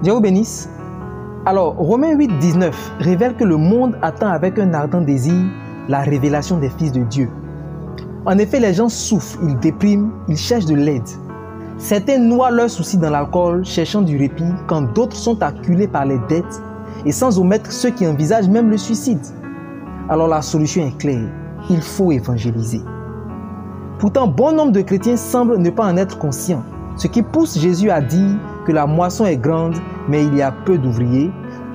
Dieu vous bénisse. Alors, Romains 8, 19 révèle que le monde attend avec un ardent désir la révélation des fils de Dieu. En effet, les gens souffrent, ils dépriment, ils cherchent de l'aide. Certains noient leurs soucis dans l'alcool, cherchant du répit, quand d'autres sont acculés par les dettes, et sans omettre ceux qui envisagent même le suicide. Alors la solution est claire, il faut évangéliser. Pourtant, bon nombre de chrétiens semblent ne pas en être conscients, ce qui pousse Jésus à dire que la moisson est grande, mais il y a peu d'ouvriers.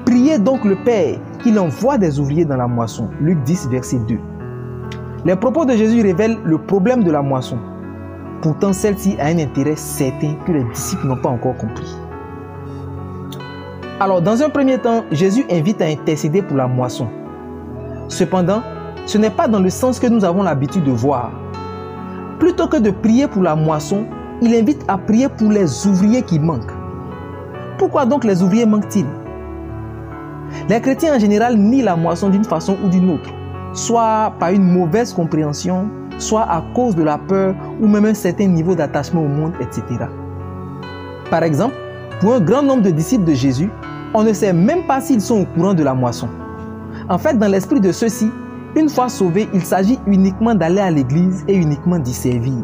Priez donc le Père qu'il envoie des ouvriers dans la moisson. Luc 10, verset 2. Les propos de Jésus révèlent le problème de la moisson. Pourtant, celle-ci a un intérêt certain que les disciples n'ont pas encore compris. Alors, dans un premier temps, Jésus invite à intercéder pour la moisson. Cependant, ce n'est pas dans le sens que nous avons l'habitude de voir. Plutôt que de prier pour la moisson, il invite à prier pour les ouvriers qui manquent. Pourquoi donc les ouvriers manquent-ils? Les chrétiens en général nient la moisson d'une façon ou d'une autre, soit par une mauvaise compréhension, soit à cause de la peur ou même un certain niveau d'attachement au monde, etc. Par exemple, pour un grand nombre de disciples de Jésus, on ne sait même pas s'ils sont au courant de la moisson. En fait, dans l'esprit de ceux-ci, une fois sauvés, il s'agit uniquement d'aller à l'église et uniquement d'y servir.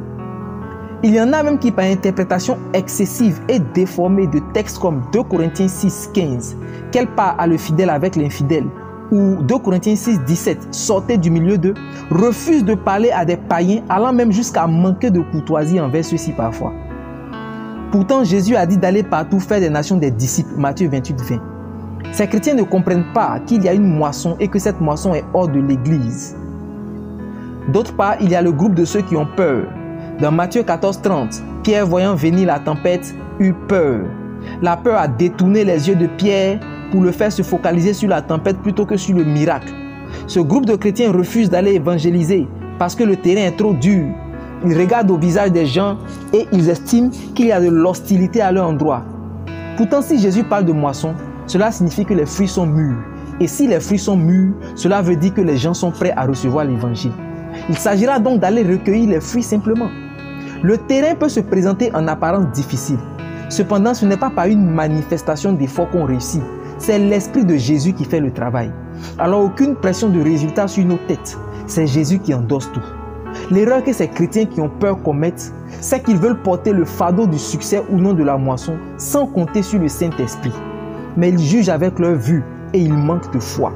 Il y en a même qui, par interprétation excessive et déformée de textes comme 2 Corinthiens 6, 15, quelle part a le fidèle avec l'infidèle, ou 2 Corinthiens 6, 17, sortez du milieu d'eux, refusent de parler à des païens, allant même jusqu'à manquer de courtoisie envers ceux-ci parfois. Pourtant, Jésus a dit d'aller partout faire des nations des disciples, Matthieu 28, 20. Ces chrétiens ne comprennent pas qu'il y a une moisson et que cette moisson est hors de l'église. D'autre part, il y a le groupe de ceux qui ont peur. Dans Matthieu 14, 30, Pierre, voyant venir la tempête, eut peur. La peur a détourné les yeux de Pierre pour le faire se focaliser sur la tempête plutôt que sur le miracle. Ce groupe de chrétiens refuse d'aller évangéliser parce que le terrain est trop dur. Ils regardent au visage des gens et ils estiment qu'il y a de l'hostilité à leur endroit. Pourtant, si Jésus parle de moisson, cela signifie que les fruits sont mûrs. Et si les fruits sont mûrs, cela veut dire que les gens sont prêts à recevoir l'évangile. Il s'agira donc d'aller recueillir les fruits simplement. Le terrain peut se présenter en apparence difficile. Cependant, ce n'est pas par une manifestation d'effort qu'on réussit. C'est l'Esprit de Jésus qui fait le travail. Alors aucune pression de résultat sur nos têtes. C'est Jésus qui endosse tout. L'erreur que ces chrétiens qui ont peur commettent, c'est qu'ils veulent porter le fardeau du succès ou non de la moisson sans compter sur le Saint-Esprit. Mais ils jugent avec leur vue et ils manquent de foi.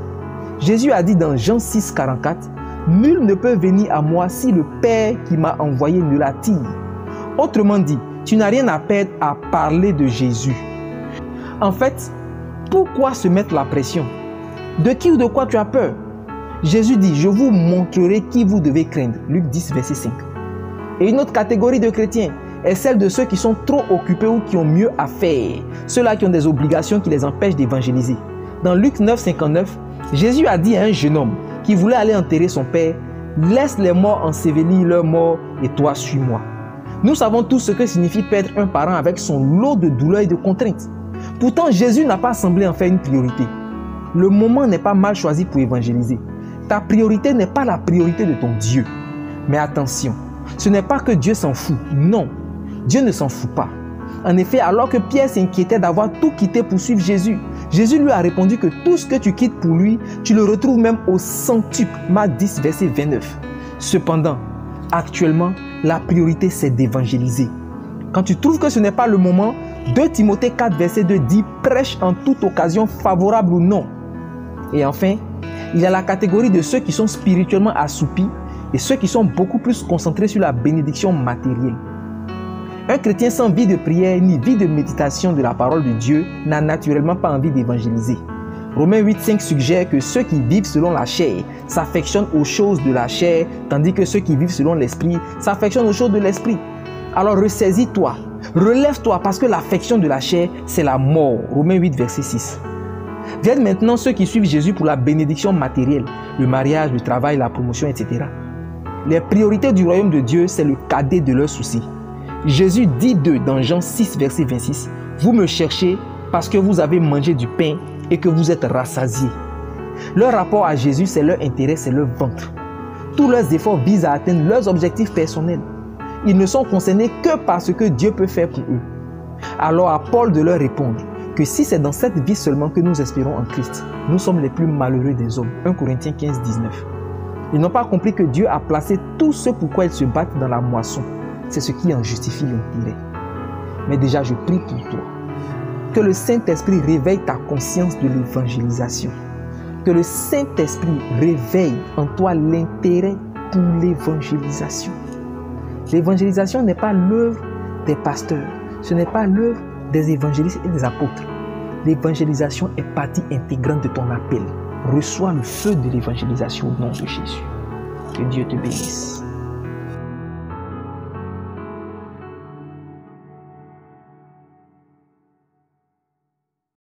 Jésus a dit dans Jean 6, 44, « Nul ne peut venir à moi si le Père qui m'a envoyé ne l'attire. » Autrement dit, tu n'as rien à perdre à parler de Jésus. En fait, pourquoi se mettre la pression? De qui ou de quoi tu as peur? Jésus dit, je vous montrerai qui vous devez craindre. Luc 10, verset 5. Et une autre catégorie de chrétiens est celle de ceux qui sont trop occupés ou qui ont mieux à faire. Ceux-là qui ont des obligations qui les empêchent d'évangéliser. Dans Luc 9, 59, Jésus a dit à un jeune homme qui voulait aller enterrer son père, laisse les morts ensevelir leurs morts et toi suis-moi. Nous savons tous ce que signifie perdre un parent avec son lot de douleurs et de contraintes. Pourtant, Jésus n'a pas semblé en faire une priorité. Le moment n'est pas mal choisi pour évangéliser. Ta priorité n'est pas la priorité de ton Dieu. Mais attention, ce n'est pas que Dieu s'en fout. Non, Dieu ne s'en fout pas. En effet, alors que Pierre s'inquiétait d'avoir tout quitté pour suivre Jésus, Jésus lui a répondu que tout ce que tu quittes pour lui, tu le retrouves même au centuple. Marc 10, verset 29. Cependant, actuellement, la priorité c'est d'évangéliser. Quand tu trouves que ce n'est pas le moment, 2 Timothée 4, verset 2 dit « Prêche en toute occasion, favorable ou non ». Et enfin, il y a la catégorie de ceux qui sont spirituellement assoupis et ceux qui sont beaucoup plus concentrés sur la bénédiction matérielle. Un chrétien sans vie de prière ni vie de méditation de la parole de Dieu n'a naturellement pas envie d'évangéliser. Romains 8, 5 suggère que ceux qui vivent selon la chair s'affectionnent aux choses de la chair, tandis que ceux qui vivent selon l'esprit s'affectionnent aux choses de l'esprit. Alors ressaisis-toi, relève-toi parce que l'affection de la chair, c'est la mort. Romains 8, verset 6. Viennent maintenant ceux qui suivent Jésus pour la bénédiction matérielle, le mariage, le travail, la promotion, etc. Les priorités du royaume de Dieu, c'est le cadet de leurs soucis. Jésus dit d'eux dans Jean 6, verset 26, « Vous me cherchez parce que vous avez mangé du pain et que vous êtes rassasiés. » Leur rapport à Jésus, c'est leur intérêt, c'est leur ventre. Tous leurs efforts visent à atteindre leurs objectifs personnels. Ils ne sont concernés que par ce que Dieu peut faire pour eux. Alors à Paul de leur répondre, que si c'est dans cette vie seulement que nous espérons en Christ, nous sommes les plus malheureux des hommes. 1 Corinthiens 15, 19. Ils n'ont pas compris que Dieu a placé tout ce pourquoi ils se battent dans la moisson. C'est ce qui en justifie l'intérêt. Mais déjà, je prie pour toi. Que le Saint-Esprit réveille ta conscience de l'évangélisation. Que le Saint-Esprit réveille en toi l'intérêt pour l'évangélisation. L'évangélisation n'est pas l'œuvre des pasteurs. Ce n'est pas l'œuvre des évangélistes et des apôtres. L'évangélisation est partie intégrante de ton appel. Reçois le feu de l'évangélisation au nom de Jésus. Que Dieu te bénisse.